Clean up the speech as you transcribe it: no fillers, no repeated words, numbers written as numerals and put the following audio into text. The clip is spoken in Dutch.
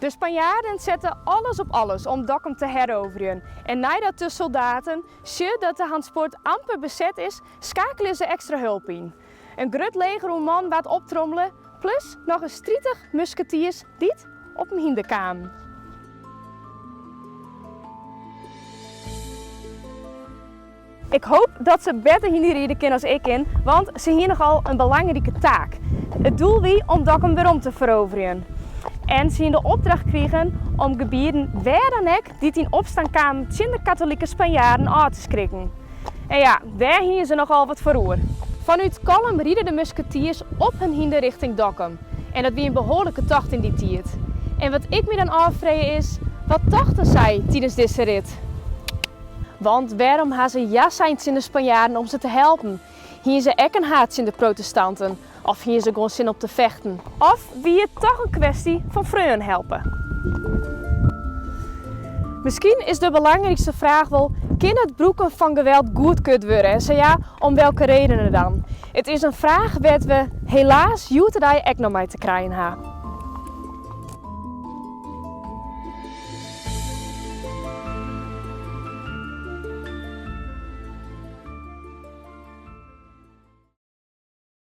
De Spanjaarden zetten alles op alles om Dokkum te heroveren. En nadat de soldaten zien dat de Hansport amper bezet is, schakelen ze extra hulp in. Een groot leger om man wat optrommelen, plus nog eens 30 musketiers die op een hinder kwamen. Ik hoop dat ze beter hier rijden kunnen als ik in, want ze hebben nogal een belangrijke taak. Het doel wie om Dokkum weer om te veroveren. En ze hebben de opdracht kregen om gebieden waar dan ook die in opstand kwamen tegen de katholieke Spanjaarden aan te schrikken. En ja, daar hebben ze nogal wat voor oor. Vanuit Kolm rieden de musketiers op hun hinder richting Dokkum. En dat was een behoorlijke tocht in die tijd. En wat ik me dan afvraag is, wat dachten zij tijdens deze rit? Want waarom hebben ze ja zijn in de Spanjaarden om ze te helpen? Hier ze ook een haat in de protestanten? Of hier ze gewoon zin op te vechten? Of wie het toch een kwestie van vreun helpen? Misschien is de belangrijkste vraag wel, kan het broeken van geweld goedkeurd worden? En zo ja, om welke redenen dan? Het is een vraag waar we helaas jutterdij ook nog mee te krijgen hebben.